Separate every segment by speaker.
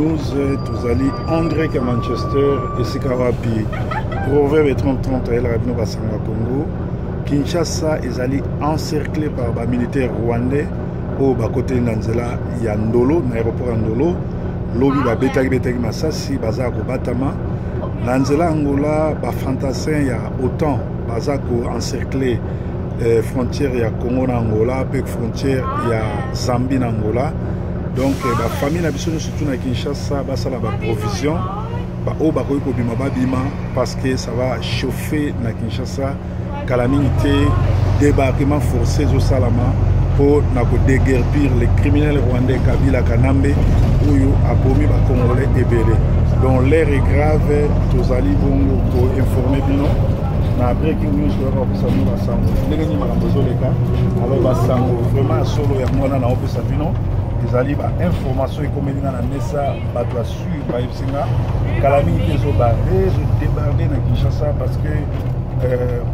Speaker 1: Tous allés André à Manchester et Sikawapi. Proverbe 30-30 à Rabino Basanga Congo. Kinshasa est allé encerclé par les militaires rwandais au côté Nanzela Yandolo, l'aéroport Andolo. Lobi ba betagi masasi bazako batama. Nanzela Angola ba fantassin ya autant bazako encerclé frontière ya Congo na Angola, puis frontière ya Zambie na Angola. Donc la famille n'a surtout na Kinshasa ba sala ba provision ba o ba ko bima ba bima parce que ça va chauffer na Kinshasa calamité débarquement forcé au Salama pour na ko déguerpir les criminels rwandais Kabila Kanambe ou yo a commis ba congolais ebele. Donc l'air est grave, tous allez bongo pour informer bino. Na breaking news ko ko samu ba sango ndenge ni makambozo leka alors ba sango vraiment solo ya mwana na opesa bino. Les alibes information et comme il y a un message, bateau à suivre, par exemple, calamité zo barré, zo débardé dans Kinshasa parce que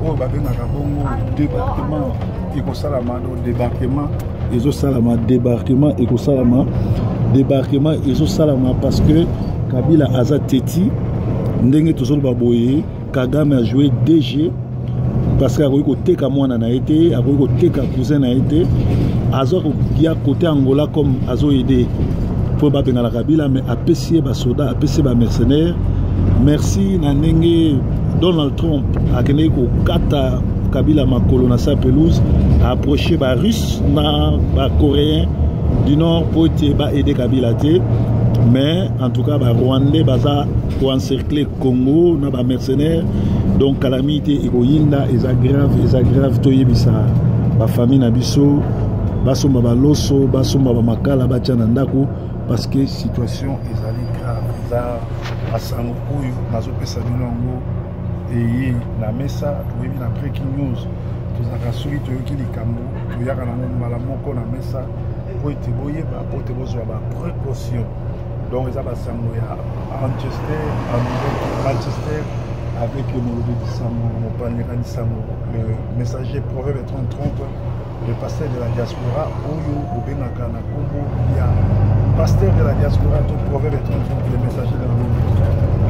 Speaker 1: au babé na kabongo débarquement et ko salama do débarquement et zo salama débarquement et ko salama débarquement et zo salama parce que Kabila Azateti ndenge toujours baboye Kagame a joué DG parce que a teka mwana na été a teka cousin na été azo ya côté Angola comme azo aidé pour ba penga la Kabila mais a pessier ba soda a pessier ba mercenaire merci na ndenge Donald Trump a kene ko kata Kabila makolo na sa pelouse a approché ba russe na ba coréen du nord pour aider Kabila té mais en tout cas ba rwandais baza pour encercler Congo na ba mercenaire donc calamité egoyinda eza grave toyebisa ba famille na biso basomba ba loso basomba ba makala batia na ndako parce que situation ezali grave eza asango oyo nazopesa bino yango eye na mesa toyebi na breaking news tozalaka soki toyoki likambo toyaka nango mbala moko na mesa po ete boyeba po te bozwa ba précaution donc eza basango ya Manchester avec Molobi Sango, Mopanera Sango, le messager Proverbe 30-30, le pasteur de la diaspora, Oyo, Obenaka, Nakombo, il y a pasteur de la diaspora, tout Proverbe 30-30, le messager de la Molobi.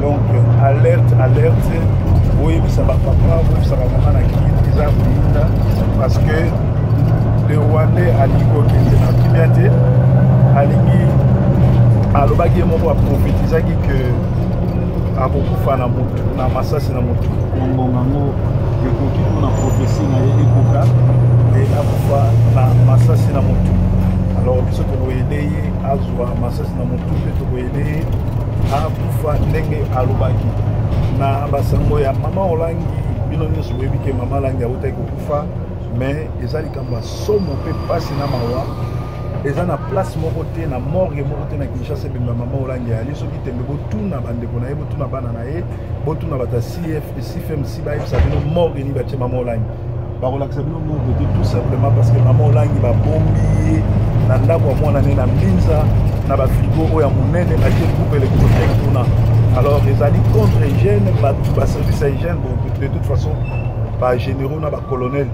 Speaker 1: Donc, alerte, oui, ça va papa, oui, ça va maman à qui, parce que le Rwandais a dit qu'il est en Kimiate, a dit, à l'obagi, on va prophétiser que akokufa na moto na masasi na moto ngongo ekoki na prophétie na ye ekoka et akufa na masasi na moto alors biso tokoyede ye azwa masasi na moto pe tokoyede akufa ndenge alobaki na basango ya mama olangi bino nyonso boyebi ke mama olangi awutaki kokufa mais ezali likambo ya somo mpe pasi na mawa eza na place moko te na morgue moko te na Kinshasa bimba mama olangi ali soki tembe botuna bandeko na ye botuna bana na ye botuna bata CFMC bayebisa bino morgue ni batie mama olangi bakolakisa bino morgue te tout simplement parce que mama olangi babombi ye na ndako ya mwana ne na mbinza na bafrigo oyo ya monene batie groupe électrogène kuna alors ezali contre hygiène bato baservice ya hygiène de toute façon bagénéraux na bacolonel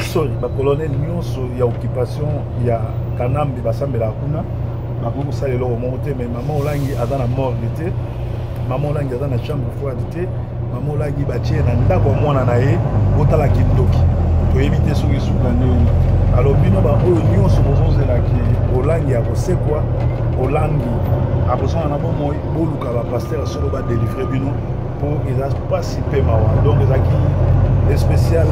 Speaker 1: sorry, ba colonel nyonso ya occupation ya Kanambe basambela kuna bakoko salelo monte mais maman olangi aza na morgue te maman olangi aza na chambre froide te maman olangi batie na ndako mwana na ye otala kindoki to éviter soki suka ndeni alors bino ba oyo nyonso bozozela ki olangi ya kosekwa olangi abosana na bo moy boluka ba pasteur solo ba délivrer bino pour eza pas si peu mawa donc ezaki spécial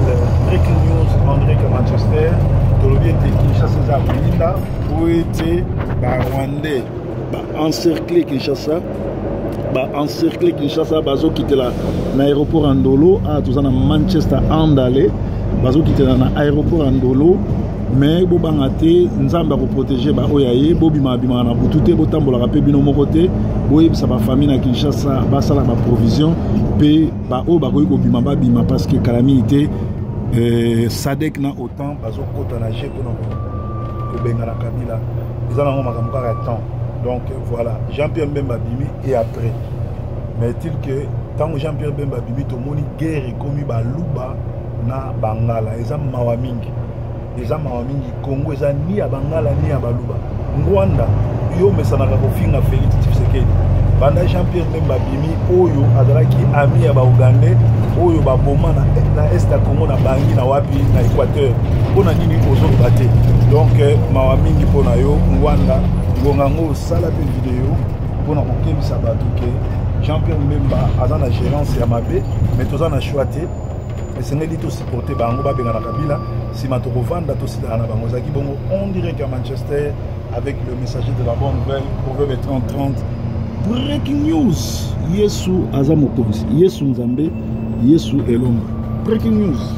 Speaker 1: breaking news André à Manchester tolobi ete Kinshasa eza koyinda po ete barwandais baencercle Kinshasa bazokitela na aéroport Andolo toza na Manchester andale bazokitela na aéroport Andolo mais bobanga te nzambe akoprotege baoyo ye bobimabimaka na butu te botambolaka mpe bino moko te boyebisa bafamille na Kinshasa basala baprovision mpe baoyo bakoki kobima babima parce que calamité sadek na autant bazokota na je mpona kobenga na Kabila eza nango makambo kaka ya temps donc voilà Jean-Pierre Mbemba bimi et après mais est-il que ntango Jean-Pierre Mbemba bimi tomoni guerre ekomi baluba na bangala eza mawa mingi eza mawa mingi Congo eza ni ya bangala ni ya baluba Rwanda yo mesanaka kofinga Félix Tshisekedi banda Jean-Pierre Bemba bimi oyo azalaki ami ya baugandais oyo baboma na est ya Congo na bangi na wapi na Équateur mpona nini ozoloba te donc mawa mingi mpona yo ngwanda ngongango osala mpe video mpona kokebisa bato ke Jean-Pierre Bemba aza na gérance ya mabe mais toza na choix te esengeli tosupporte bango babenga na Kabila nsima tokovanda tosidana na bango ezalaki bongo on dirait qu'à Manchester avec le messager de la bonne nouvelle proverbe 30-30 breaking news Yesu aza mokonzi Yesu Nzambe Yesu elonga breaking news